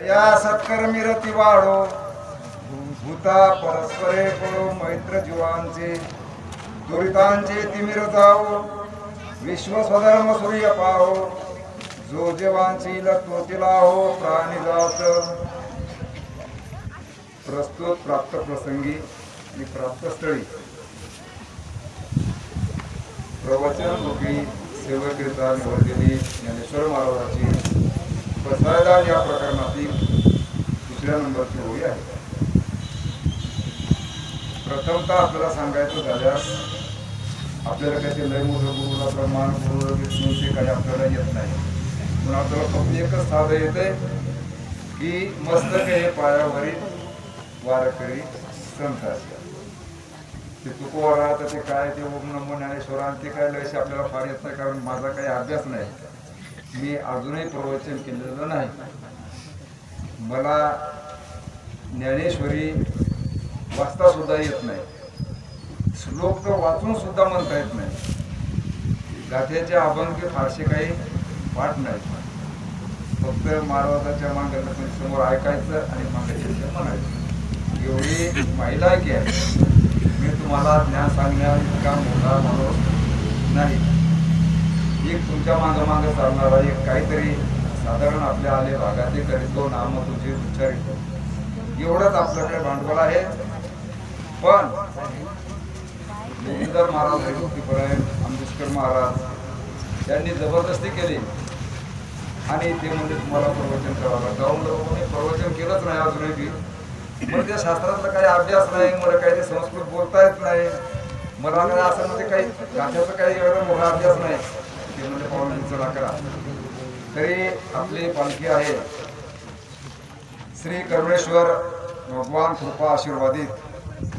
या सत्कर्मी रती वाढो भूता परस्परे पडो मैत्र जीवांचे दुरितांचे तिमिर जाओ विश्व स्वधर्म सूर्य पाहो जो जीवांची लत्वतीला हो प्राणी जात. प्रस्तुत प्राप्त प्रसंगी आणि प्राप्त स्थळी प्रवचन रूपी सेवकरिता निवडलेली ज्ञानेश्वर महाराजांची बसायदान या प्रकरणातील दुसऱ्या नंबरची ओळी आहे. प्रथमतः आपल्याला सांगायचं झाल्यास आपल्याला काही ते लय मोठं गुरुला प्रमाण गुरु विष्णूचे काही आपल्याला येत नाही, म्हणून आपल्याला फक्त एकच साधं येते की मस्तक हे पायावरील वारकरी संत असतात. ते तुकोवारा तर ते काय ते ओम नमो ज्ञानेश्वरान ते काय लयशी आपल्याला फार येत नाही, कारण माझा काही अभ्यास नाही. मी अजूनही प्रवचन केलेलं नाही. मला ज्ञानेश्वरी वाचता सुद्धा येत नाही, श्लोक तर वाचून सुद्धा म्हणता येत नाही. गाथ्याचे अभंग फारसे काही पाठ नाहीत. फक्त महाराजाच्या मागं समोर ऐकायचं आणि मागायचं म्हणायचं, एवढी महिला की आहे. मी तुम्हाला ज्ञान सांगण्यात काम मोठा माणूस नाही. एक तुमच्या मागं चालणारा एक काहीतरी साधारण आपल्या आले भागात करीतो नाम तुझे उच्चारितो, एवढंच आपल्याकडे भांडवल आहे. पण गोविंदर महाराज हरिभक्तीपरायण आंबेडकर महाराज यांनी जबरदस्ती केली आणि ते म्हणजे तुम्हाला प्रवचन करावं लागतं. जाऊन लोकांनी प्रवचन केलंच नाही अजूनही. मला त्या शास्त्रातला काही अभ्यास नाही, मला काही ते संस्कृत बोलता येत नाही, मला काय असं म्हणजे काही गाथ्याचा काही एवढा मोठा अभ्यास नाही. ते म्हणजे पाहुणे चला करा. तरी आपली पालखी आहे श्री कर्मेश्वर भगवान कृपा आशीर्वादित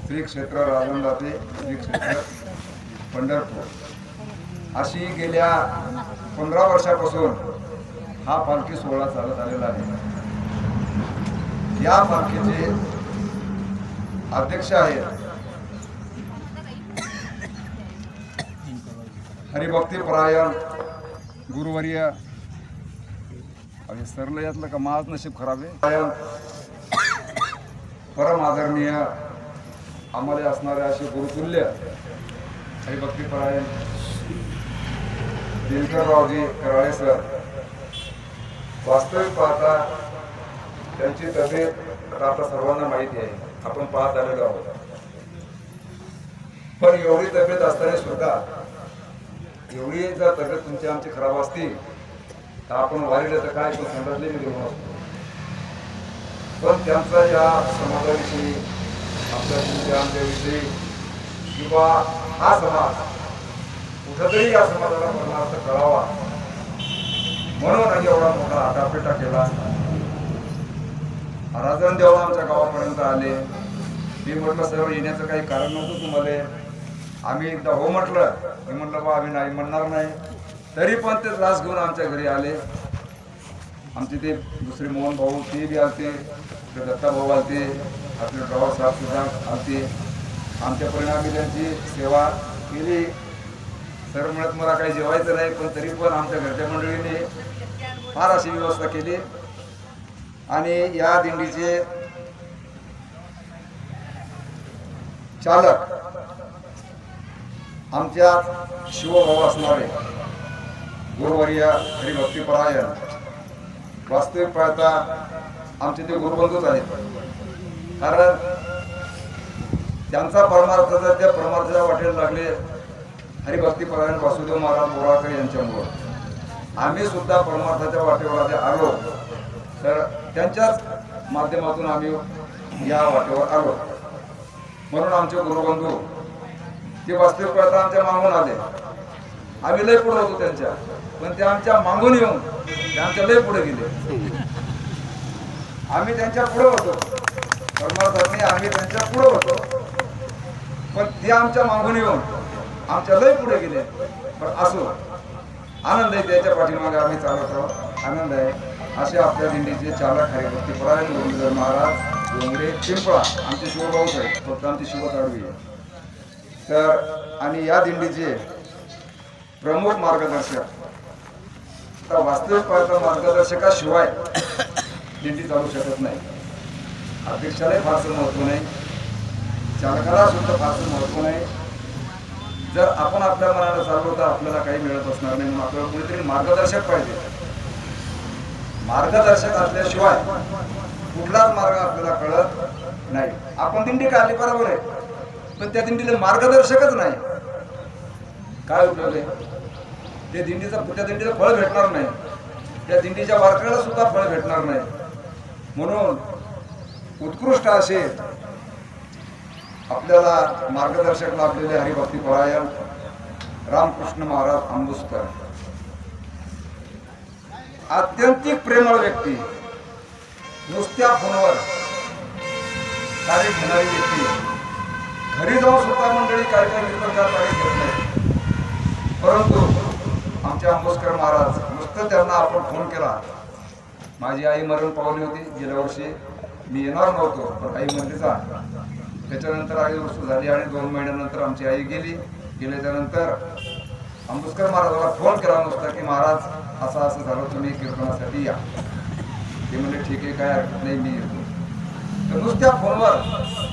श्री क्षेत्र राजंदाते श्री क्षेत्र पंढरपूर अशी गेल्या 15 वर्षापासून हा पालखी सोहळा चालत आलेला आहे. या पालखीचे अध्यक्ष आहेत हरिभक्तीपरायण गुरुवर्य. सरलं यातलं का माझ नशीब खराब आहे. परम आदरणीय आम्हाला असणारे असे गुरुतुल्य हरिभक्तीपरायण दिनकररावजी कराळे सर. वास्तविक पाहता त्यांची तब्येत आता सर्वांना माहिती आहे, आपण पाहत आलेलो आहोत. पण एवढी तब्येत असताना सुद्धा एवढी जर तब्येत तुमची आमची खराब असती तर आपण वारीला तर काय पण संडासले मी घेऊन असतो. पण त्यांचा या समाजाविषयी आपल्या आमच्याविषयी किंवा हा समाज कुठंतरी या समाजाला परमार्थ कळावा म्हणून एवढा मोठा आटापेटा केला. राजन देव आमच्या गावापर्यंत आले. मी म्हटलं सर येण्याचं काही कारण नव्हतं तुम्हाला. आम्ही एकदा हो म्हटलं, मी म्हटलं बा आम्ही नाही म्हणणार नाही. तरी पण ते त्रास घेऊन आमच्या घरी आले. आमचे ते दुसरे मोहन भाऊ ते बी आलते, ते दत्ता भाऊ आलते, आपले ड्रायव्हर साहेब सुद्धा आलते. आमच्यापर्यंत आम्ही त्यांची सेवा केली. सर म्हणत मला काही जेवायचं नाही, पण तरी पण आमच्या घरच्या मंडळीने फार अशी व्यवस्था केली. आणि या दिंडीचे चालक आमच्या शिवभाऊ असणारे गुरुवर्य हरिभक्तीपरायण. वास्तविक पाहता आमचे ते गुरुबंधूच आहेत, कारण त्यांचा परमार्थ जर त्या परमार्थाच्या वाटेला लागले हरिभक्तीपरायण वासुदेव महाराज बोराळकर यांच्यामुळं आम्ही सुद्धा परमार्थाच्या वाटेवर आलो. तर त्यांच्याच माध्यमातून आम्ही या वाटेवर आलो. म्हणून आमचे गुरुबंधू ते वास्तविक पाहता आमच्या मागून आले. आम्ही लय पुढे होतो त्यांच्या, पण ते आमच्या मागून येऊन ते आमच्या लय पुढे गेले. आम्ही त्यांच्या पुढे होतो परमार्थाने, आम्ही त्यांच्या पुढे होतो, पण ते आमच्या मागून येऊन आमच्या लय पुढे गेले. पण असो, आनंद आहे त्याच्या पाठीमागे आम्ही चालत आहोत, आनंद आहे. असे आपल्या दिंडीचे चालक हरिभक्तीपरायण गोविंदर महाराज डोंगरे पिंपळा आमचे शिवभाऊच आहेत, फक्त आमची शिवत आडवी आहे. तर आणि या दिंडीचे प्रमुख मार्गदर्शक, तर वास्तविक पाहता मार्गदर्शकाशिवाय दिंडी चालू शकत नाही. अध्यक्षालाही फारसं महत्त्व नाही, चालकाला सुद्धा फारसं महत्त्व नाही. जर आपण आपल्या मनाला चाललो तर आपल्याला काही मिळत असणार नाही. म्हणून आपल्याला कुणीतरी मार्गदर्शक पाहिजे. मार्गदर्शक असल्याशिवाय कुठलाच मार्ग आपल्याला कळत नाही. आपण दिंडी काढली बरोबर आहे, पण त्या दिंडीला मार्गदर्शकच नाही, काय उपयोग आहे? त्या दिंडीला फळ भेटणार नाही, त्या दिंडीच्या वारकऱ्याला सुद्धा फळ भेटणार नाही. म्हणून उत्कृष्ट असे आपल्याला मार्गदर्शक लाभलेले हरिभक्ती परायण रामकृष्ण महाराज आंबुसकर, अत्यंतिक प्रेमळ व्यक्ती, नुसत्या फोनवर कार्य घेणारी व्यक्ती, घरी जाऊन सुद्धा मंडळी काय काय कीर्तनकार तारीख घेत नाही. परंतु आमचे आंबुसकर महाराज नुसतं त्यांना आपण फोन केला. माझी आई मरण पावली होती गेल्या वर्षी, मी येणार नव्हतो, पण आई म्हणते जा. त्याच्यानंतर आई वस्तू झाली आणि 2 महिन्यानंतर आमची आई गेल्याच्यानंतर आंबुसकर महाराजाला फोन केला नुसता की महाराज असं असं झालं, तुम्ही कीर्तनासाठी या. ते म्हणजे ठीक आहे, काय हरकत नाही, मी येतो. तर नुसत्या फोनवर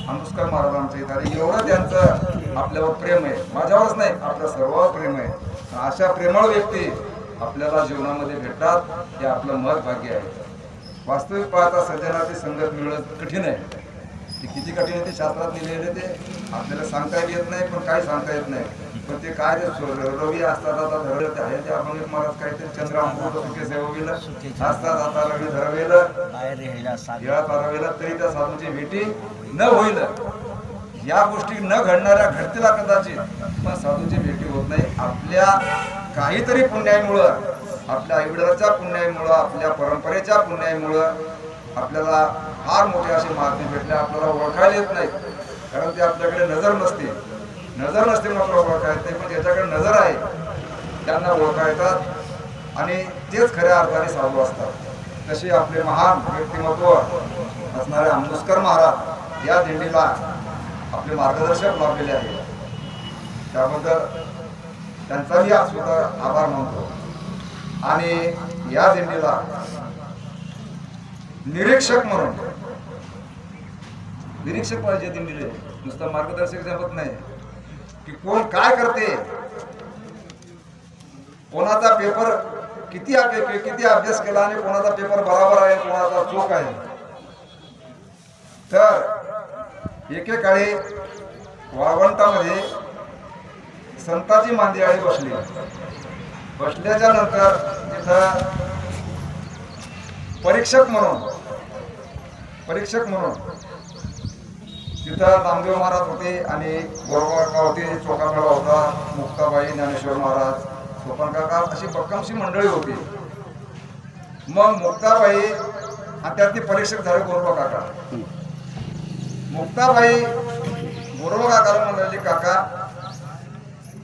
आंबुसकर महाराजांच्या इथे एवढं त्यांचं आपल्यावर प्रेम आहे, माझ्यावरच नाही आपल्या सर्वांवर प्रेम आहे. अशा प्रेमळ व्यक्ती आपल्याला जीवनामध्ये भेटतात, हे आपलं महत्भाग्य आहे. वास्तविक पाहता सज्जनाची संगत मिळत कठीण आहे. ते किती कठीण आहे ते शास्त्रात लिहिलेले ते आपल्याला सांगता येत नाही, पण काय सांगता येत नाही. पण ते काय ते रवी असतात आता धरलं ते आहे ते आपण महाराज काहीतरी चंद्र अमृत सुखे सेवविलं असतात आता रवी धरवेलं धरवेलं तरी त्या साधूची भेटी न होईल. या गोष्टी न घडणाऱ्या घडतीला कदाचित, पण साधूची भेटी होत नाही. आपल्या काहीतरी पुण्याईमुळं, आपल्या आईवडिलांच्या पुण्याईमुळं, आपल्या परंपरेच्या पुण्याईमुळं आपल्याला फार मोठे असे महात्मे भेटले. आपल्याला ओळखायला येत नाही, कारण ते आपल्याकडे नजर नसते मात्र ओळखा येत नाही. पण ज्याच्याकडे नजर आहे त्यांना ओळखा येतात आणि तेच खऱ्या अर्थाने साधू असतात. तसे आपले महान व्यक्तिमत्व असणारे आंबुसकर महाराज या दिंडीला आपले मार्गदर्शक लाभलेले आहेत. त्याबद्दल त्यांचाही सुद्धा आभार मानतो. आणि या दिंडीला निरीक्षक पाहिजे. दिंडीले नुसतं मार्गदर्शक जमत नाही की कोण काय करते, कोणाचा पेपर किती अभ्यास केला आणि कोणाचा पेपर बरोबर आहे, कोणाचा चूक आहे. तर एकेकाळी वाळवंटामध्ये संताची मांदियाळी बसल्याच्या नंतर तिथं परीक्षक म्हणून तिथं नामदेव महाराज होते आणि गोरवाका होते, चोकामेळा होता, मुक्ताबाई, ज्ञानेश्वर महाराज, सोपान काका, अशी भक्कमशी मंडळी होती. मग मुक्ताबाई आणि त्यातले परीक्षक झाले गोरवा काका. मुक्ताबाई गोरवा काकाला म्हणाले, काका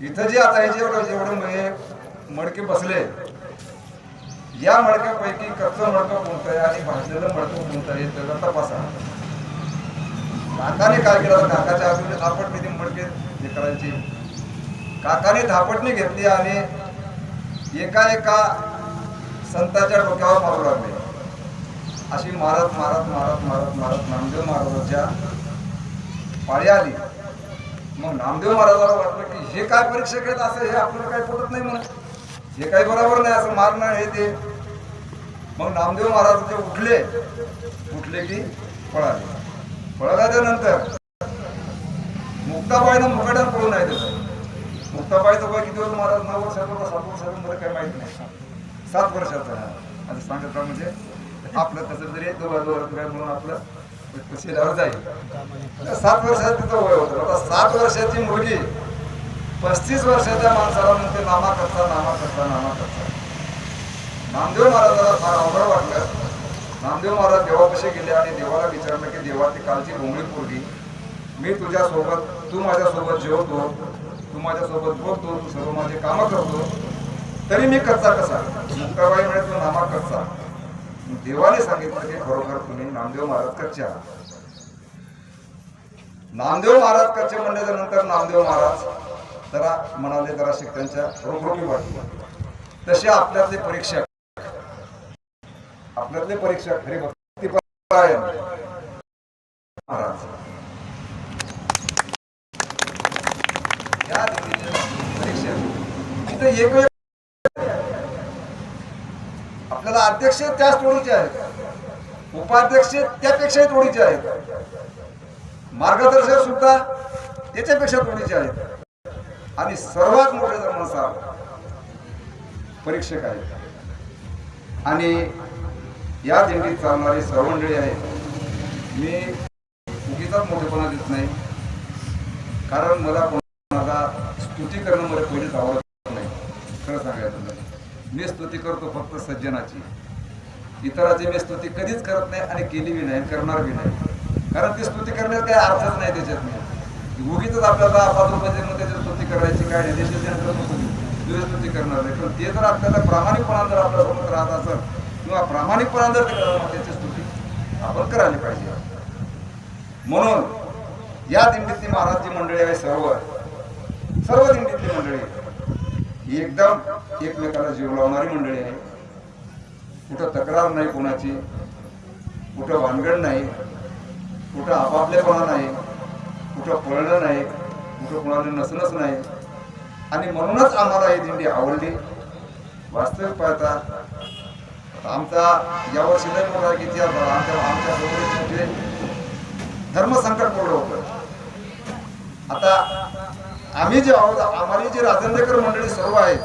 इथं जे आता हे जेवढे मडके बसले, या मडक्यापैकी कच्चं मडकं कोणतं आहे आणि भाजलेलं मडकं कोणतं आहे त्याचा तपासा. काकाने काय केलं, काकाच्या आजूबाजूला धापटणी ती मडके हे करायची. काकाने धापटणी घेतली आणि एका संताच्या डोक्यावर मारू लागले. अशी मारत नामदेव महाराजांच्या पाळी आली. मग नामदेव महाराजाला वाटलं की हे काय परीक्षा घेत असं, हे आपल्याला काही पटत नाही, म्हणून हे काही बरोबर नाही, असं मारणं हे ते. मग नामदेव महाराज उठले की पळाल्याच्या नंतर मुक्ताबाईनं मुकाट्यात पळून आहे. त्याचं मुक्ताबाईचं वय किती होतं महाराज? 9 वर्षाचा होता, 7 वर्षाचा मला काही माहित नाही, 7 वर्षाचा असं सांगत. म्हणजे आपलं कसं तरी म्हणून आपलं शेजावर जाईल. 7 वर्षाचं तिचं वय होतं. आता 7 वर्षाची मुलगी 35 वर्षाच्या माणसाला म्हणते नामा करता. नामदेव महाराजाला फार अवघड वाटलं. नामदेव महाराज देवापाशी गेले आणि देवाला विचारलं की देवा, ती कालची भोंगळी पोरगी, मी तुझ्यासोबत, तू माझ्यासोबत जेवतो, तू माझ्यासोबत बोलतो, तू सर्व माझे कामं करतो, तरी मी कच्चा कसा? मुक्ताबाई म्हणे तू नामा कच्चा. देवाने सांगितलं की खरोखर तुम्ही नामदेव महाराज कच्चे आहात. नामदेव महाराज कच्चे म्हणल्याच्या नंतर नामदेव महाराज जरा म्हणाले, जरा शिकत्यांच्या रोखरोखी वाटली. तसे आपल्यातले परीक्षक हरिभक्ती महाराज या परीक्षा इथे एक आपल्याला अध्यक्ष त्याच तोडीचे आहेत, उपाध्यक्ष त्यापेक्षाही तोडीचे आहेत, मार्गदर्शक सुद्धा त्याच्यापेक्षा तोडीचे आहेत आणि सर्वात मोठे धर्मसार परीक्षक आहेत. आणि या दिंडीत चालणारी सर्व मंडळी आहेत. मी उगीचाच मोठेपणा देत नाही, कारण मला कोणाला स्तुती करणं मला पहिलेच आवडत नाही. खरं सांगायचं तर मी स्तुती करतो फक्त सज्जनाची, इतराची मी स्तुती कधीच करत नाही आणि केली बी नाही, करणार बी नाही. कारण ती स्तुती करण्यात काही अर्थच नाही त्याच्यात. नाही उगीच आपल्याला 5 रुपयाचे त्याची स्तुती करायची काय नाही, त्याची स्तुती करणार नाही. पण ते जर आपल्याला प्रामाणिकपणा जर आपल्यासोबत राहत असेल किंवा प्रामाणिकपणा जर त्याची स्तुती आपण करायला पाहिजे. म्हणून या दिंडीतली महाराजची मंडळी आहे, सर्व दिंडीतली मंडळी एकदम एकमेकाला जीव लावणारी मंडळी आहे. कुठं तक्रार नाही कोणाची, कुठं भानगड नाही, कुठं आपापलेपणा नाही, कुठं पळणं नाही, कुठं कोणाला नसणच नाही. आणि म्हणूनच आम्हाला ही दिंडी आवडली. वास्तविक पाहता आमचा यावर्षी लय मोठा किती आमच्या म्हणजे धर्मसंकट पडलं होतं. आता आम्ही जे आहोत, आम्हाला जी राजंदेकर मंडळी सर्व आहेत,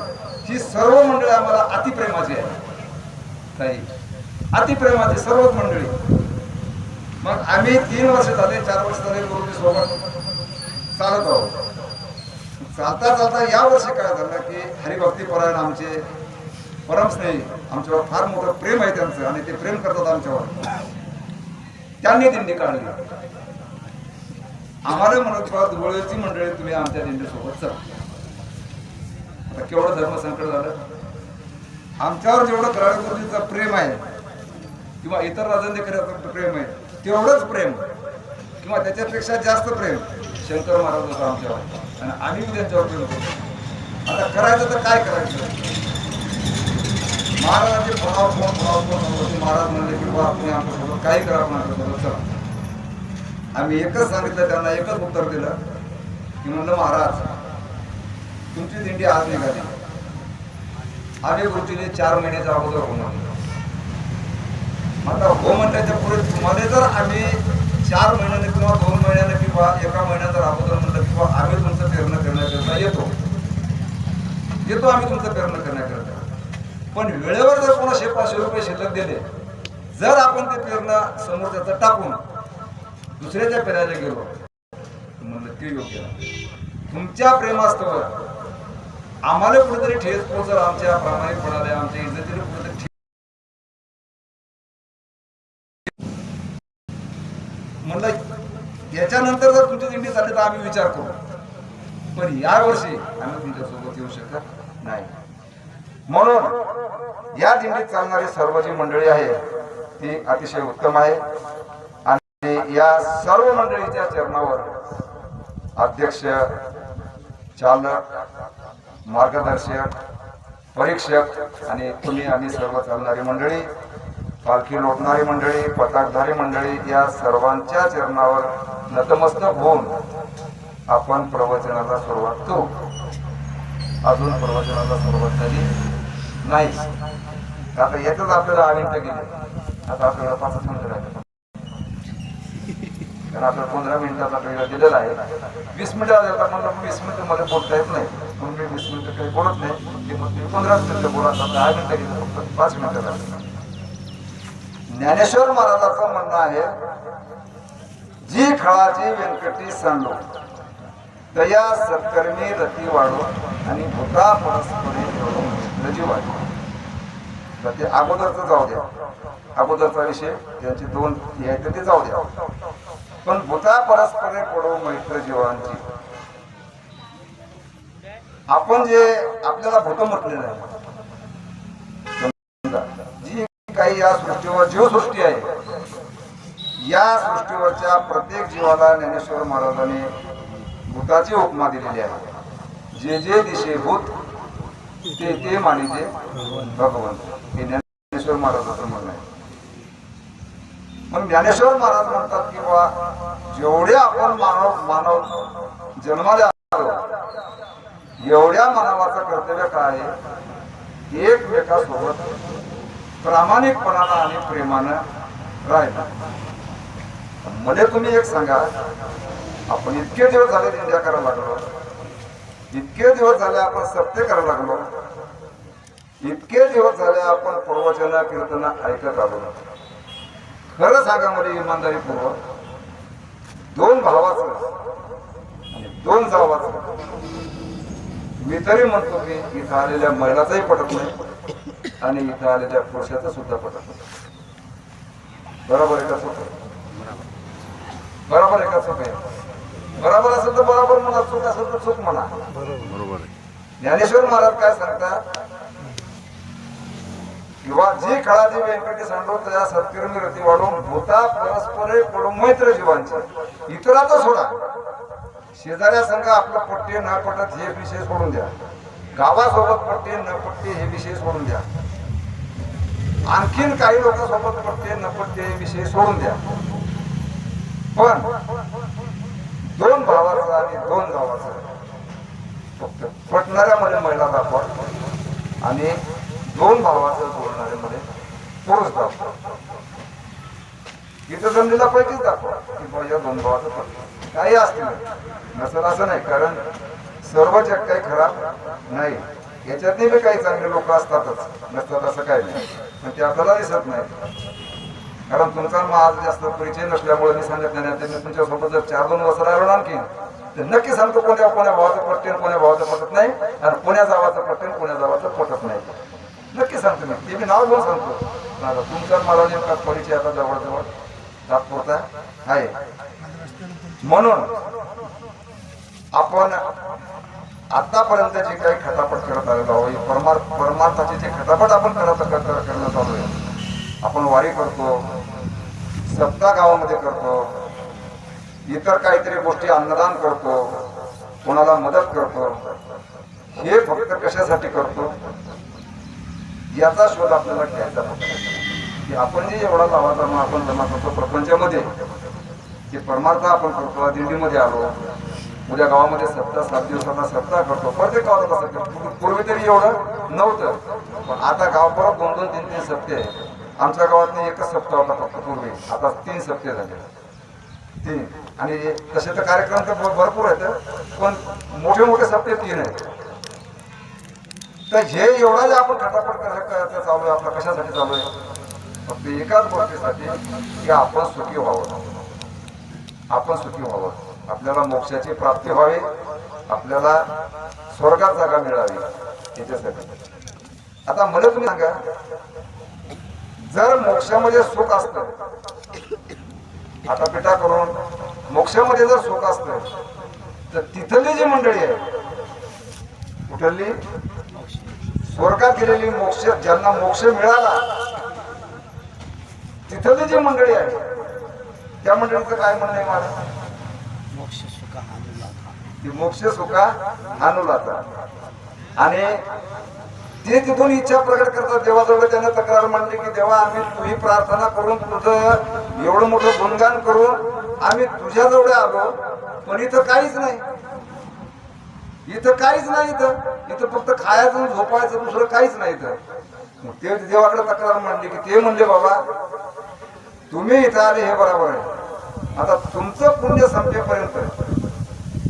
ही सर्व मंडळी आम्हाला अतिप्रेमाची आहे. काही अतिप्रेमाची सर्वच मंडळी. मग आम्ही 3 वर्ष झाले, 4 वर्ष झाले गुरुजी सोबत चालत आहोत. चालता चालता या वर्षी काय झालं की हरिभक्तीपरायण आमचे परमस्नेही, आमच्यावर फार मोठं प्रेम आहे त्यांचं आणि ते प्रेम करतात आमच्यावर. त्यांनी दिंडी काढली. आम्हाला म्हणत धुळेची मंडळी तुम्ही आमच्या दिंडीसोबत चला. आता केवढं धर्मसंकट झालं. आमच्यावर जेवढं कराळे गुरुजीचं प्रेम आहे किंवा इतर राजंदेकरांचं प्रेम आहे, तेवढंच प्रेम किंवा त्याच्यापेक्षा जास्त प्रेम शंकर महाराज होता आमच्यावर आणि आम्ही त्यांच्यावर प्रेम करतो. आता करायचं तर काय करायचं. महाराजांचे फोन महाराज म्हणले की बा आपण आमच्यासोबत काही करा, आपण आमच्यासोबत चला. आम्ही एकच सांगितलं त्यांना, एकच उत्तर दिलं की म्हणलं महाराज तुमची दिंडी आज निघाली, आम्ही गुरुजीने 4 महिन्याच्या अगोदर हो म्हणलं. आता हो म्हणल्याच्या पुढे तुम्हाला जर आम्ही 4 महिन्याने किंवा 2 महिन्याने किंवा 1 महिन्यात जर अगोदर म्हणलं किंवा आम्ही तुमचं पेरणं करण्याकरता येतो आम्ही तुमचं पेरणं करण्याकरता, पण वेळेवर जर कोणा 500 रुपये शिल्लक दिले, जर आपण ते पेरणं समोर त्याचं टाकून दुसऱ्याच्या पेरायला गेलो म्हणलं ते योग्य. तुमच्या प्रेमास्तवर आम्हाला कुठेतरी ठेस पोहोचल, आमच्या प्रामाणिकपणाला आमच्या इज्जतीला कुठेतरी म्हणलं. याच्यानंतर जर तुमची दिंडी चालली तर आम्ही विचार करू, पण या वर्षी आम्ही तुमच्यासोबत येऊ शकत नाही. म्हणून या दिंडीत चालणारी सर्व जी मंडळी आहे ती अतिशय उत्तम आहे. आणि या सर्व मंडळीच्या चरणावर अध्यक्ष, चालक, मार्गदर्शक, परीक्षक आणि तुम्ही आम्ही सर्व चालणारी मंडळी, पालखी लोटणारी मंडळी, पताकधारी मंडळी, या सर्वांच्या चरणावर नतमस्तक होऊन आपण प्रवचनाला सुरुवात करू. अजून प्रवचनाला सुरुवात झाली नाही. आता येतच आपल्याला 8 मिनिटं गेली. आता आपल्याला 5 मिनिटं राहिले, कारण आपल्याला 15 मिनिटाचा वेळ दिलेला आहे. 20 मिनिटं देतात मला, 20 मिनिटं मध्ये बोलता येत नाही, म्हणून मी 20 मिनिटं काही बोलत नाही. की मग 15 मिनिटं बोला. 10 मिनिटं गेली, फक्त 5 मिनिटं राहिले. ज्ञानेश्वर महाराजांचं म्हणणं आहे, जी खळाची व्यंकटी सांडलो तया सत्कर्मी रती वाढो आणि भूता परस्परी रजी वाढो. तर ते अगोदरचं जाऊ द्या, अगोदरचा विषय त्यांचे 2 आहे ते जाऊ द्या. पण भूता परस्परे पडो मैत्र जीवांची. आपण जे आपल्याला भूत म्हटलेलं आहे, जी काही या सृष्टीवर जीवसृष्टी आहे, या सृष्टीवरच्या प्रत्येक जीवाला ज्ञानेश्वर महाराजांनी भूताची उपमा दिलेली आहे. जे जे दिशे भूत ते ते मानिते भगवंत, हे ज्ञानेश्वर महाराजांचं म्हणणं आहे. मग ज्ञानेश्वर महाराज म्हणतात की बा जेवढे आपण मानव जन्माला आलो एवढ्या मानवाचं कर्तव्य काय आहे, एकमेकासोबत प्रामाणिकपणानं आणि प्रेमानं राहिलं. मध्ये तुम्ही एक सांगा, आपण इतके दिवस झाले निंदा करायला लागलो, इतके दिवस झाले आपण सत्य करायला लागलो, इतके दिवस झाले आपण प्रवचन कीर्तन ऐकत आलो. खरं सांगा मला इमानदारीपूर्वक, दोन भावाचं आणि दोन जावाचं, मी तरी म्हणतो की इथं आलेल्या महिलाचाही पटत नाही आणि इथं आलेल्या पुरुषाचं सुद्धा पटत नाही. बरोबर आहे का चूक आहे? बरोबर आहे का चूक आहे? बरोबर असेल तर बरोबर म्हणा, चूक असेल तर चूक म्हणा. बरोबर आहे. ज्ञानेश्वर महाराज काय सांगतात, किंवा जी खळाजी व्यंकटी सांडो त्या सत्कर्मी रती वाढून भूता परस्परे पडून मैत्र जीवांचे. इतराचं सोडा, शेजाऱ्या संघ आपलं पट्टे न पटत हे विषय सोडून द्या, गावासोबत पट्टे न पट्टे हे विषय सोडून द्या, आणखीन काही लोकांसोबत पट्टे न पट्टे हे विषय सोडून द्या. पण दोन भावाचं आणि दोन गावाचं फक्त पटणाऱ्यामध्ये महिला दाखवा आणि दोन भावाचं बोलणाऱ्यामध्ये पुरुष दाखवा. इथं जमलेला पैकीच दाखवा की या दोन भावाचं पट काही असतील नसेल असं नाही, कारण सर्व जग काही खराब नाही, याच्यातही बी काही चांगले लोक असतातच, नसतात असं काही नाही, पण ते आपल्याला दिसत नाही. कारण तुमचा माझा जास्त परिचय नसल्यामुळे मी सांगत नाही. मी तुमच्यासोबत जर 4-2 वर्ष राहिलो आणखी तर नक्की सांगतो कोण्या भावाचं पटते कोण्या भावाचं पटत नाही, आणि कोण्या जावाचं पटते कोण्या जावाचं पटत नाही. नक्की सांगतो मी, ते मी नाव घेऊन सांगतो. तुमचा मला नेमका परिचय आता जवळजवळ तात्पुरता आहे. म्हणून आपण आतापर्यंत जे काही खटापट करत आलेलो आहोत, परमार्थाची जे खटापट आपण करण्यात आलोय, आपण वारी करतो, सप्ताह गावामध्ये करतो, इतर काहीतरी गोष्टी अन्नदान करतो, कोणाला मदत करतो, हे फक्त कशासाठी करतो याचा शोध आपल्याला घ्यायचा की आपण जे एवढा लावाचा आपण जमा करतो प्रपंचामध्ये, ते परमार्थ आपण करतो. दिंडीमध्ये आलो, उद्या गावामध्ये सप्ताह 7 दिवसाचा सप्ताह करतो, प्रत्येक गावाला कसं करतो. पूर्वी तरी एवढं नव्हतं, पण आता गाव परत 2-2, 3-3 सप्ते आहे. आमच्या गावात एकच सप्ताह होता फक्त पूर्वी, आता 3 सप्ते झाले 3. आणि तसे तर कार्यक्रम तर भरपूर आहेत, पण मोठे मोठे सप्ते 3 आहेत. तर हे एवढा जे आपण खटापट चालू आहे, आपला कशासाठी चालू आहे? फक्त एकाच गोष्टीसाठी की आपण सुखी व्हावं, आपण सुखी व्हावं, आपल्याला मोक्षाची प्राप्ती व्हावी, आपल्याला स्वर्गात जागा मिळावी, याच्यासाठी. आता मला तुम्ही सांगा, जर मोक्षामध्ये सुख असतं, आता पिठा करून मोक्षामध्ये जर सुख असतं, तर तिथली जी मंडळी आहे, कुठली स्वर्गात गेलेली, मोक्ष ज्यांना मोक्ष मिळाला तिथली जी मंडळी आहे, त्या मंडळीचं काय म्हणणं आहे मला? मोक्ष सुखा अनुलाता. आणि ते तिथून इच्छा प्रकट करतात देवाजवळ. त्यांना तक्रार मांडली की देवा, आम्ही तुझी प्रार्थना करून, तुझं एवढं मोठं गुणगान करून आम्ही तुझ्याजवळ आलो, पण इथं काहीच नाही, इथं काहीच नाही, इथं फक्त खायचं झोपायचं, दुसरं काहीच नाही. इथं ते देवाकडे तक्रार मांडली की ते म्हणले बाबा तुम्ही इथं आले हे बरोबर आहे, आता तुमचं पुण्य संपेपर्यंत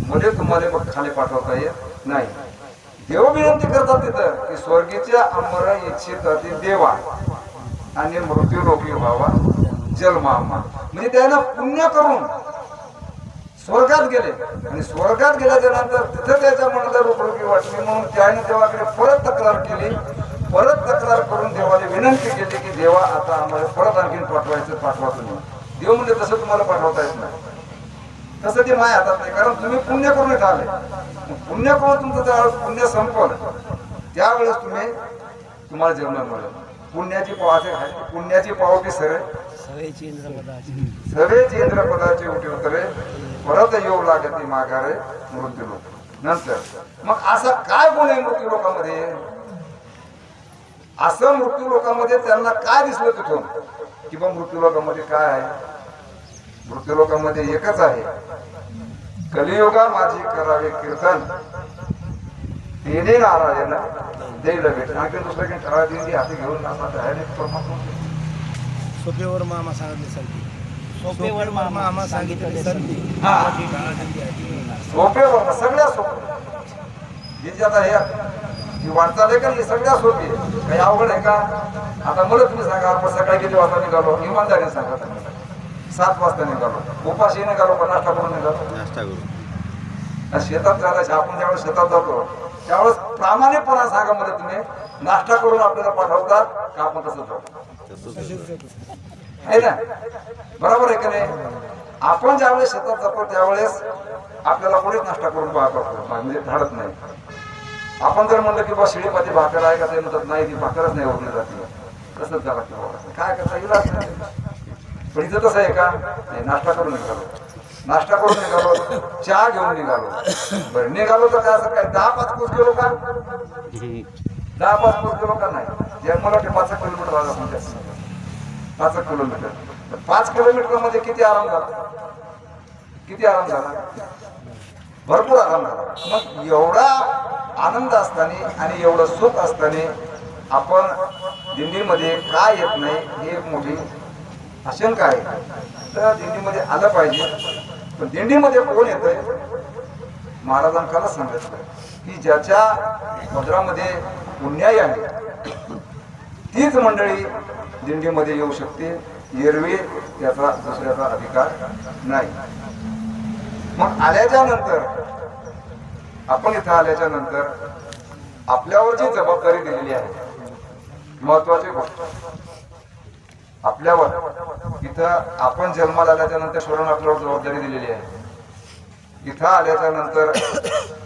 मध्ये तुम्हाला मग खाली पाठवता येत नाही. देव विनंती करतात तिथं की स्वर्गीच्या अमर इच्छित देवा आणि मृत्यू लोकी व्हावा जन्मामा. म्हणजे त्यानं पुण्य करून स्वर्गात गेले, आणि स्वर्गात गेल्याच्या नंतर तिथं त्याच्या मनाला रोखरोखी वाटली, म्हणून त्याने देवाकडे परत तक्रार केली. परत तक्रार करून देवाला विनंती केली की देवा, आता आम्हाला परत आणखीन पाठवा तुम्ही. देव म्हणजे तसं तुम्हाला पाठवता येत नाही, तसं ते माझ्या हातात नाही, कारण तुम्ही पुण्य करून येत आले. पुण्य करून तुमचं ज्यावेळेस पुण्य संपलं त्यावेळेस तुम्हाला जन्म मिळेल. पुण्याची पावती सवेची इंद्रपदाची उठी उतरे, परत येऊ लागते माघारे मृत्यू लोक. नंतर मग असा काय गुण आहे मृत्यू लोकांमध्ये? असं मृत्यू लोकांमध्ये त्यांना काय दिसलं तिथून किंवा मृत्यूलोकामध्ये काय आहे? मृत्यूलोकामध्ये एकच आहे, कलियुगा माझी करावे कीर्तन, तिने नारायण देईल भेट. आणखी दुसरं काही ठराव दिंडी हाती घेऊन असा परमात्मा सोपेवर मामा सांगितले संधी, सोपेवर मामा सांगितले संधी. सोपेवर सगळ्या सोपे. हे जे आता ही वाटचाल आहे का ही सगळ्या सोपी आहे. काही अवघड आहे का? आता मला तुम्ही सांगा, आपण सकाळी किती वाजता निघालो? इमानदारीने सांगा तुम्ही. 7 वाजता निघालो. उपाशी निघालो का नाश्ता करून निघालो? नाश्ता करू. शेतात जायला आपण ज्यावेळेस शेतात जातो त्यावेळेस प्रामाणिकपणा सांगा मध्ये तुम्ही, नाश्ता करून आपल्याला पाठवतात का आपण तसंच जातो? आहे ना? बरोबर आहे की नाही? आपण ज्यावेळेस शेतात जातो त्यावेळेस आपल्याला कोणीच नाश्ता करून पाहतो म्हणजे धाडत नाही. आपण जर म्हणलं की बा शिळीपाती भाकर आहे का, ते म्हणतात नाही, ती भाकरच नाही ओरली जाते. तसंच झाला की बाबा काय करता इलाज नाही. पण इथं तसं आहे का? नाही, नाश्ता करून निघालो, नाश्ता करून निघालो, चहा घेऊन निघालो. बरं निघालो तर काय असं काय 10-5 कोस गेलो का? 10-5 कोस गेलो का? नाही. जे मला वाटते 5 किलोमीटर आला म्हणजे 5 किलोमीटर. 5 किलोमीटर मध्ये किती आराम झाला? किती आराम झाला? भरपूर आराम झाला. मग एवढा आनंद असताना आणि एवढं सुख असताना आपण दिंडीमध्ये काय येत नाही ही एक मोठी आशंका आहे. तर दिंडीमध्ये आलं पाहिजे. पण दिंडीमध्ये कोण येतंय? महाराजांना सांगितलं की ज्याच्या पदरामध्ये पुण्याई आहे तीच मंडळी दिंडीमध्ये येऊ शकते, एरवी त्याचा दुसऱ्याचा अधिकार नाही. मग आल्याच्या नंतर आपण इथं आल्याच्या नंतर आपल्यावर जी जबाबदारी दिलेली आहे, महत्वाची गोष्ट आपल्यावर, इथं आपण जन्माला आल्याच्या नंतर सोडून आपल्यावर जबाबदारी दिलेली आहे. इथं आल्याच्या नंतर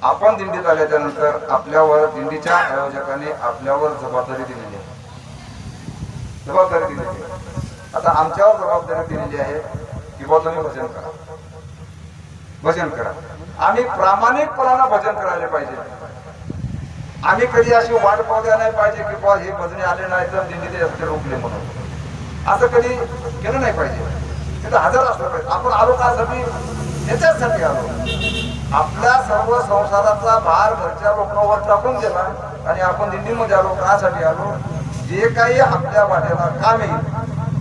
आपण दिंडीत आल्याच्या नंतर आपल्यावर दिंडीच्या आयोजकाने आपल्यावर जबाबदारी दिलेली आहे. जबाबदारी दिलेली आहे. आता आमच्यावर जबाबदारी दिलेली आहे की बा तुम्ही भजन करा, भजन करा. आम्ही प्रामाणिकपणानं भजन करायला पाहिजे. आम्ही कधी अशी वाट पाहू द्या नाही पाहिजे की बा हे भजने आले नाही तर दिंडीचे रस्ते रोखले म्हणून. असं कधी केलं नाही पाहिजे. तिथं हजर असलं पाहिजे. आपण आलो त्यासाठी, याच्यासाठी आलो. आपल्या सर्व संसाराचा भार घरच्या लोकांवर टाकून दिला आणि आपण दिंडीमध्ये आलो. कासाठी आलो? जे काही आपल्या वाट्याला काम येईल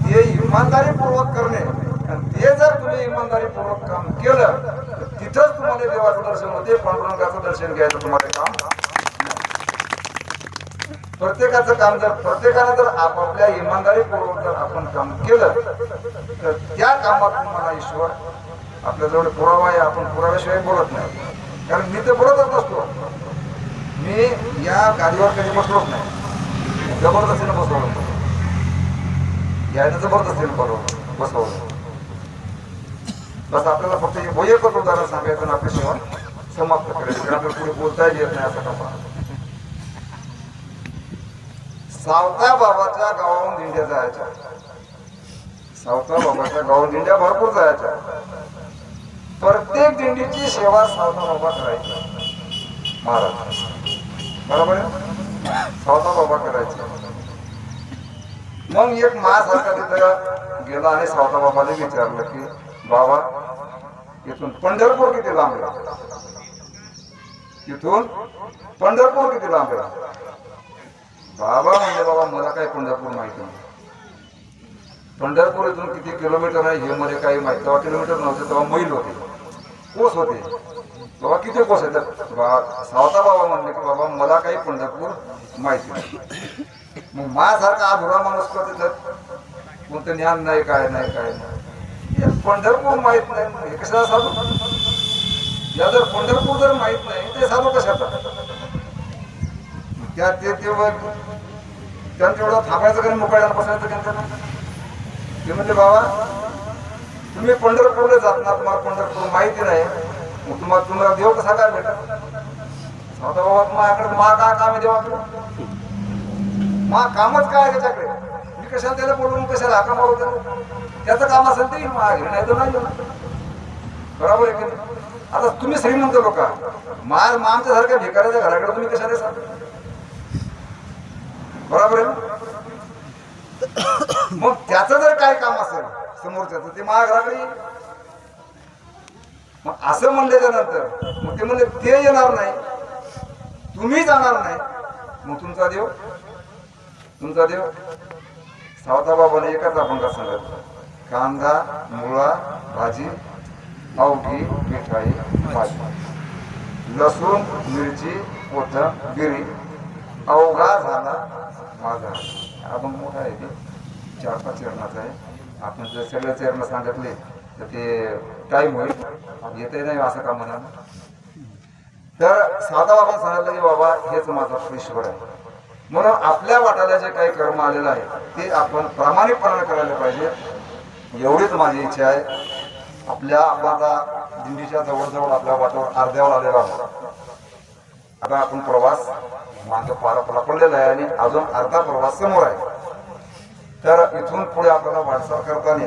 ते इमानदारीपूर्वक करणे. आणि ते जर तुम्ही इमानदारीपूर्वक काम केलं तर तिथंच तुम्हाला देवाचं दर्शन होते, पांडुरंगाचं दर्शन घ्यायचं तुम्हाला काम. प्रत्येकाचं काम जर प्रत्येकाने जर आपापल्या इमानदारीपूर्वक जर आपण काम केलं तर त्या कामात तुम्हाला ईश्वर आपल्याजवळ पुरावा आहे. आपण पुराव्याशिवाय बोलत नाही. कारण मी तर बोलतच नसतो. मी या गाडीवर कधी बसलोच नाही. जबरदस्तीने बसवलं, यायनं जबरदस्तीने बसवलं. बस आपल्याला फक्त एकच उदाहरण सांगायचं आणि आपली सेवा समाप्त करायची. कारण आपल्याला पुढे बोलता येत नाही असं कसा. सावता बाबाच्या गावाहून दिंड्या जायच्या. सावता बाबाच्या गावाहून दिंड्या भरपूर जायच्या. प्रत्येक दिंडीची सेवा सावता बाबा करायची. महाराज बरोबर आहे, सावता बाबा करायचे. मग एक माझ्यासारखा तिथं गेला आणि सावता बाबाने विचारलं की बाबा इथून पंढरपूर किती लांब आहे? इथून पंढरपूर किती लांब आहे? बाबा म्हणजे बाबा मला काही पंढरपूर माहिती नाही. पंढरपूर इथून किती किलोमीटर आहे हे मध्ये काही माहिती. तेव्हा किलोमीटर नव्हते, तेव्हा मैल होते, कोस होते. बाबा किती कोस आहे? सावता बाबा म्हणले की बाबा मला काही पंढरपूर माहिती नाही. मग माझ्यासारखा अधुरा माणूस तिथं कोणतं ज्ञान नाही, काय नाही, काय नाही. पंढरपूर माहित नाही हे कशाला साधू? या जर पंढरपूर जर माहित नाही ते साधू कशाचा? त्या त्यांचं एवढं थांबायचं का मोकळ्यानं बसायचं त्यांचं? ते म्हणजे बाबा तुम्ही पंढरपूरला जात ना, तुम्हाला पंढरपूर माहिती नाही, मग तुम्हाला देव कसा काय भेटत? सावता बाबा माझ्याकडे मा काय काम आहे देवाकडे? मा कामच काय त्याच्याकडे? मी कशाला त्याला बोलून कशाला हाका मारू? त्याचं काम असेल ते मागे, नाही तर नाही. बरोबर आहे की नाही? आता तुम्ही श्रीमंत लोक आमच्यासारख्या भिकाऱ्याच्या घराकडे तुम्ही कशाला सांगा? बरोबर आहे. मग त्याचं जर काय काम असेल समोरच्याचं ते माझ्याकडे येईल. मग असं म्हणल्याच्या नंतर मग ते म्हणले ते येणार नाही, तुम्ही जाणार नाही, मग तुमचा देव सावताबाबाने एकच अभंगात सांगितलं, कांदा मुळा भाजी अवघी मिठाई भाजी, लसूण मिरची कोथिंबिरी अवघा झाला माझा. अभंग मोठा आहे, ते 4-5 चरणाचा आहे. आपण जर सगळे चरण सांगितले तर ते टाईम होईल, येते नाही असं का म्हणा. तर साधा बाबा सांगितलं की बाबा हेच माझा ईश्वर आहे, म्हणून आपल्या वाट्याला जे काही कर्म आलेलं आहे ते आपण प्रामाणिकपणाने करायला पाहिजे, एवढीच माझी इच्छा आहे. आपण आता दिंडीच्या जवळजवळ आपल्या वाटावर अर्ध्यावर आलेला आहोत. आता आपण प्रवास मागे पार पडलेला आहे आणि अजून अर्धा प्रवास समोर आहे. तर इथून पुढे आपल्याला वाटचाल करताना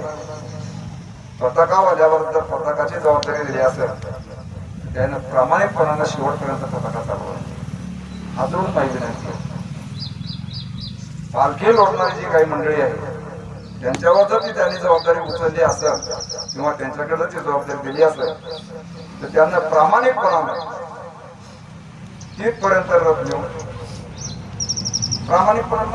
पताकावाल्यावर जर पताकाची जबाबदारी दिली असेल त्यानं प्रामाणिकपणानं शेवटपर्यंत पताका चालवा, अजून काही विनंती आहे. पालखी लोटणारी जी काही मंडळी आहे त्यांच्यावर जर ती त्यांनी जबाबदारी उचलली असेल किंवा त्यांच्याकडे ती जबाबदारी दिली असेल तर त्यांना प्रामाणिकपणानं तिथपर्यंत रथ घेऊन प्रामाणिकपणानं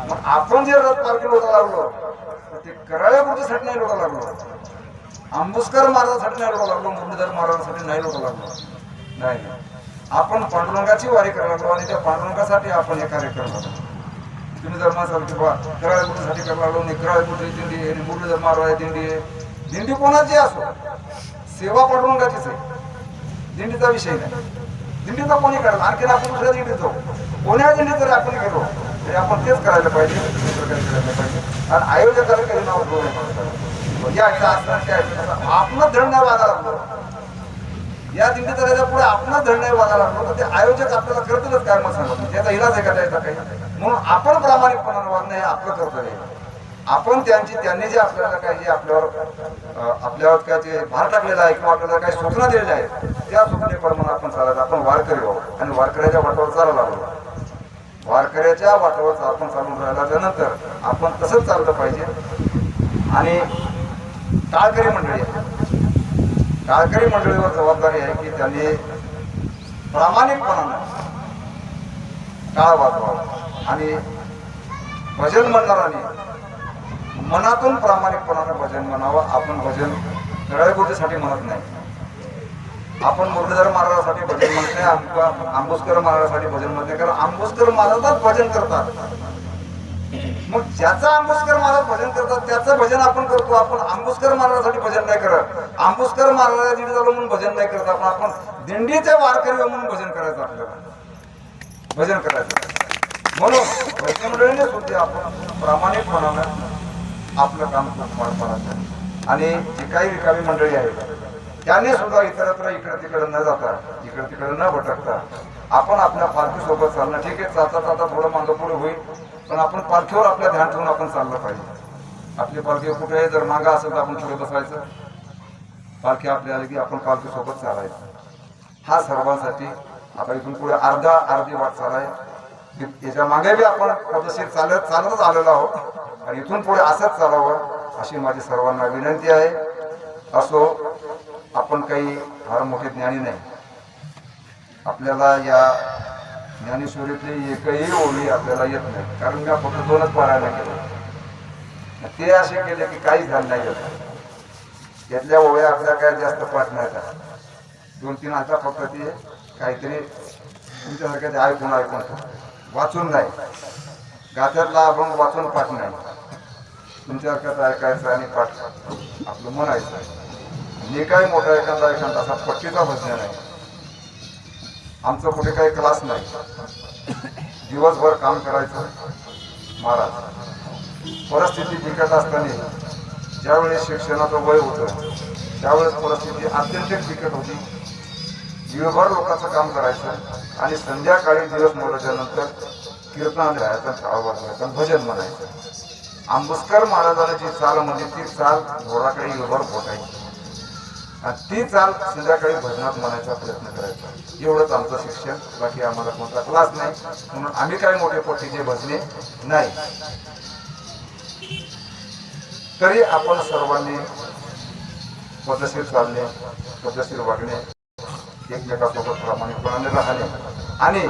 मग आपण जे रथ पालखी लोटा लागलो ते कराळ्या गोष्टीसाठी नाही लोटा लागलो, आंबुस्कर महाराजांसाठी नाही लोटा लागलो, मुरलीधर महाराजांसाठी नाही लोटा लागलो. नाही, आपण पांडुरंगाची वारी करायला लागलो आणि त्या पांडुरंगासाठी आपण हे कार्य करत होतो. तुम्ही जर म्हणाल की बा कराळ्या गोष्टीसाठी करायला लागलो नाही, कराळ्या गोष्टी दिंडी आहे, मुरलीधर महाराज दिंडी आहे, दिंडी कोणाची असो, सेवा पांडुरंगाचीच आहे, दिंडीचा विषय नाही. दिंडीचा कोणी करायला, आणखीन आपण दुसऱ्या दिंडीत जाऊ, कोण्या दिंडीत जरी आपण गेलो तरी आपण तेच करायला पाहिजे, करायला पाहिजे. आणि आयोजकाला काही नाव आपणच धड नाही वागायला लागलो, या दिंडीत जायच्या पुढे आपणच धड नाही वागायला लागलो तर ते आयोजक आपल्याला करतीलच काय मग सांगतो, त्याचा इलाज आहे का त्याचा काही. म्हणून आपण प्रामाणिकपणाने वागणं हे आपलं कर्तव्य आहे. आपण त्यांनी जे आपल्याला काही जे आपल्यावर काय जे भार टाकलेला आहे किंवा आपल्याला काही सूचना दिलेल्या आहेत त्या सूचनेप्रमाणे आपण चालायचं. आपण वारकरी आहोत आणि वारकऱ्याच्या वाटावर चालायला लागलो, वारकऱ्याच्या वाटावर आपण चालून राहिला त्यानंतर आपण तसंच चाललं पाहिजे. आणि टाळकरी मंडळी आहे, टाळकरी मंडळीवर जबाबदारी आहे की त्यांनी प्रामाणिकपणानं टाळ वाजवावं आणि भजन म्हणणारांनी मनातून प्रामाणिकपणानं भजन म्हणावं. आपण भजन कराळ्या गोष्टीसाठी म्हणत नाही, आपण मुरलीधर महाराजांसाठी भजन म्हणत नाही, आंबुस्कर महाराजांसाठी भजन म्हणत नाही, कारण आंबुस्कर महाराजच भजन करतात. मग ज्याचा आंबुस्कर महाराज भजन करतात त्याचं भजन आपण करतो. आपण आंबुस्कर महाराजांसाठी भजन नाही करत, आंबुस्कर महाराज दिंडी झालो म्हणून भजन नाही करत, आपण दिंडीचे वारकरी म्हणून भजन करायचं, आपल्याला भजन करायचं. म्हणून भजन मंडळीने सुद्धा आपण प्रामाणिकपणानं आपलं काम पार पाडायचं. आणि जी काही रिकामी मंडळी आहेत त्यांनी सुद्धा इतरत्र इकडे तिकडे न जाता, इकडे तिकडे न भटकता आपण आपल्या पालखीसोबत चालणं. ठीक आहे, जाता थोडं मागं पुढे होईल पण आपण पालखीवर आपलं ध्यान ठेवून आपण चाललं पाहिजे. आपली पालखी कुठे जर मागं असेल तर आपण पुढे बसायचं, पालखी आपली आली की आपण पालखीसोबत चालायचं. हा सर्वांसाठी आता इथून पुढे अर्धी वाटचाल आहे. याच्या मागे बी आपण पद्धतशीर चालतच आलेलो आहोत आणि इथून पुढे असंच चालावं अशी माझी सर्वांना विनंती आहे. असो, आपण काही फार मोठे ज्ञानी नाही, आपल्याला या ज्ञानेश्वरीतली एकही ओळी आपल्याला येत नाही, कारण मी फक्त 2च पारायण केले. ते असे केले की काहीच ध्यान नाही येत. यातल्या ओळ्या आपल्या काय जास्त पाठ नाही का, 2-3 आता फक्त ते काहीतरी तुमच्यासारख्या ते ऐकून वाचून नाही, गात्यातला अभंग वाचून पाठ नाही, तुमच्यासारख्याच ऐकायचं आणि पाठ आपलं म्हणायचं. मी काही मोठा एखादा असा पट्टीचा भजन नाही, आमचं कुठे काही क्लास नाही, दिवसभर काम करायचं. महाराज परिस्थिती बिकट असताना ज्यावेळेस शिक्षणाचं वय होतं त्यावेळेस परिस्थिती अत्यंत बिकट होती. दिवसभर लोकांचं काम करायचं आणि संध्याकाळी दिवस मोडल्यानंतर कीर्तन राहायचं, टाळ वाजवायचं, भजन म्हणायचं. आंबुस्कर महाराजांना जी चाल म्हणजे ती चाल घोडाकडे दिवसभर पोटायची. आणि ती चाल संध्याकाळी भजनात म्हणायचा प्रयत्न करायचा. एवढंच आमचं शिक्षण, बाकी आम्हाला कोणता क्लास नाही, म्हणून आम्ही काही मोठे पोटीचे भजने नाही. तरी आपण सर्वांनी पद्धतशीर चालणे, पद्धतशीर वागणे, एकमेकासोबत प्रामाणिकपणाने राहणे आणि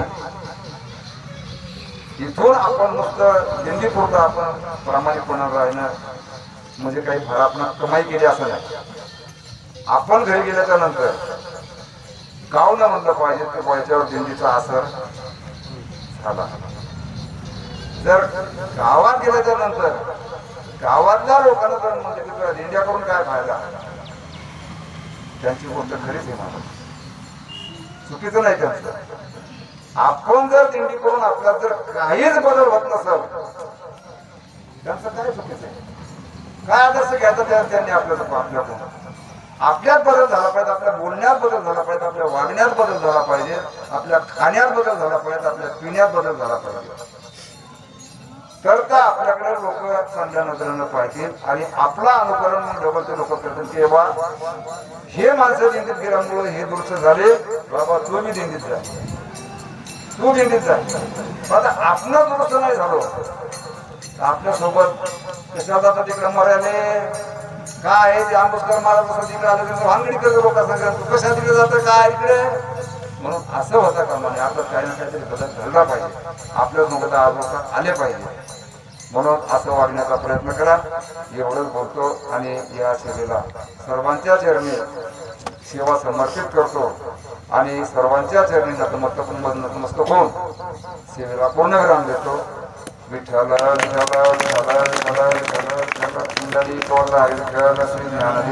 इथून आपण नुसतं दिंडीपुरतं आपण प्रामाणिकपणाने राहणं म्हणजे काही फार आपण कमाई केली असं नाही. आपण घरी गेल्याच्या नंतर गाव न म्हणलं पाहिजे की व्हायच्यावर दिंडीचा असर झाला. जर गावात गेल्याच्या नंतर गावातल्या लोकांना जर म्हणजे की तुला दिंड्या करून काय फायदा, त्यांची गोष्ट खरीच आहे मला, चुकीचं नाही त्यांचं. आपण जर दिंडी करून आपल्याला जर काहीच बदल होत नसेल त्यांचं काय चुकीचं आहे? काय आदर्श घ्यायचा त्यांनी आपल्याकडून? आपल्यात बदल झाला पाहिजे, आपल्या बोलण्यात बदल झाला पाहिजे, आपल्या वागण्यात बदल झाला पाहिजे, आपल्या खाण्यात बदल झाला पाहिजे, आपल्या पिण्यात बदल झाला पाहिजे. तर का आपल्याकडे लोक चांगल्या नजरेनं पाहतील आणि आपला अनुकरण मग डबल ते लोक करतील. तेव्हा हे माणसं दिंडीत गेल्यामुळे हे दृश्य झाले, बाबा तू मी दिंडीत जा, तू दिंडीत जा. आता आपण दुरुस्त नाही झालो आपल्या सोबत कशा जातात तिकडे मरायले काय आहे ते आंबेडकर महाराज तिकडे आलं भांगडी करतो लोक सांगतात तू कशा तिकडे जातं काय इकडे, म्हणून असं होतं का म्हणे आपण काही ना काहीतरी बदल घडला पाहिजे, आपल्या लोक आले पाहिजे. म्हणून असं वागण्याचा प्रयत्न करा. एवढंच बोलतो आणि या सेवेला सर्वांच्या चरणी सेवा समर्पित करतो आणि सर्वांच्या चरणी नतमस्तक होऊन सेवेला पूर्णविराम देतो. विठ्ठल विठ्ठल विठ्ठल विठ्ठल विठ्ठल विठ्ठल विठ्ठल विठ्ठल श्री ज्ञानदेव